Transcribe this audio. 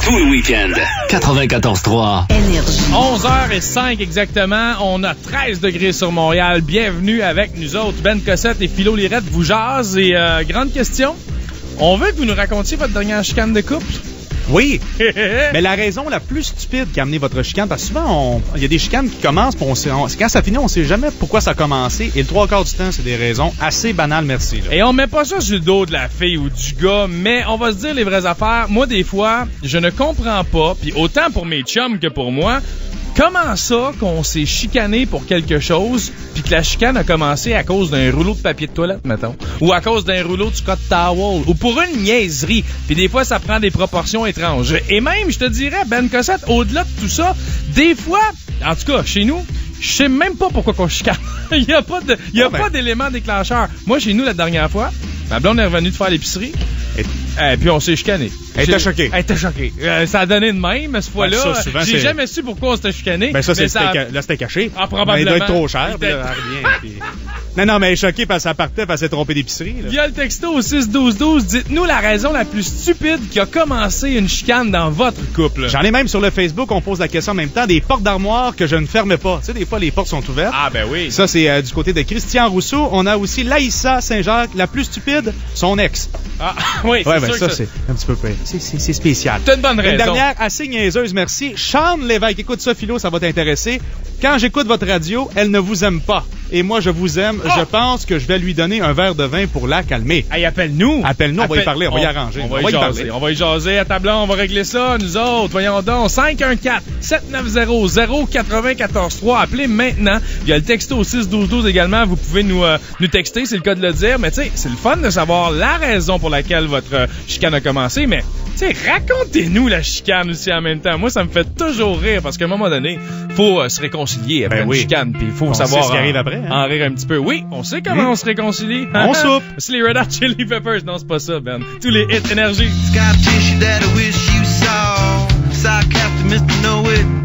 tout le week-end. 94.3. Énergie. 11h05 exactement. On a 13 degrés sur Montréal. Bienvenue avec nous autres. Ben Cossette et Philo Lirette vous jasent. Et grande question, on veut que vous nous racontiez votre dernière chicane de couple. Oui, mais la raison la plus stupide qui a amené votre chicane, parce que souvent, il y a des chicanes qui commencent, puis quand ça finit, on sait jamais pourquoi ça a commencé, et le 3/4 du temps, c'est des raisons assez banales, merci. Là. Et on met pas ça sur le dos de la fille ou du gars, mais on va se dire les vraies affaires. Moi, des fois, je ne comprends pas, puis autant pour mes chums que pour moi, comment ça qu'on s'est chicané pour quelque chose, puis que la chicane a commencé à cause d'un rouleau de papier de toilette, mettons, ou à cause d'un rouleau de Scott Towel, ou pour une niaiserie, puis des fois, ça prend des proportions étranges. Et même, je te dirais, Ben Cossette, au-delà de tout ça, des fois, en tout cas, chez nous, je sais même pas pourquoi qu'on chicane. Il y a pas d'élément déclencheur. Moi, chez nous, la dernière fois, ma blonde est revenue de faire l'épicerie, et puis on s'est chicané. Elle était choquée. Ça a donné de même, cette fois-là. Ben, ça, souvent, j'ai jamais su pourquoi on s'était chicané. Ben ça, là, c'était caché. Ah, probablement. Ben, il doit être trop cher. Non, mais elle est choquée parce qu'elle partait, parce qu'elle s'est trompée d'épicerie. Là. Via le texto au 6-12-12, dites-nous la raison la plus stupide qui a commencé une chicane dans votre couple. J'en ai même sur le Facebook, on pose la question en même temps, des portes d'armoire que je ne ferme pas. Tu sais, des fois, les portes sont ouvertes. Ah, ben oui. Ça, c'est du côté de Christian Rousseau. On a aussi Laïssa Saint-Jacques, la plus stupide, son ex. Ah, oui, c'est sûr ça, que c'est un petit peu... C'est spécial. T'as une bonne raison. Une dernière, assez niaiseuse, merci. Sean Lévesque, écoute ça, Philo, ça va t'intéresser. Quand j'écoute votre radio, elle ne vous aime pas. Et moi, je vous aime. Oh! Je pense que je vais lui donner un verre de vin pour la calmer. Hey, appelle-nous. Appelle-nous, on va y parler, on va y arranger. On va y jaser à tableau, on va régler ça, nous autres. Voyons donc, 514-790-0943. Appelez maintenant. Il y a le texto au 6-12-12 également. Vous pouvez nous texter, c'est le cas de le dire. Mais tu sais, c'est le fun de savoir la raison pour laquelle votre chicane a commencé. Mais tu sais, racontez-nous la chicane aussi en même temps. Moi, ça me fait toujours rire parce qu'à un moment donné, faut se réconcilier après une chicane. Puis il faut savoir ce qui arrive après. En rire un petit peu. Oui, on sait comment on se réconcilie. On soupe. C'est les Red Hot Chili Peppers. Non, c'est pas ça, Ben. Tous les hits énergie. Scar tissue that I wish you saw. Sarcastic Mr. Know It.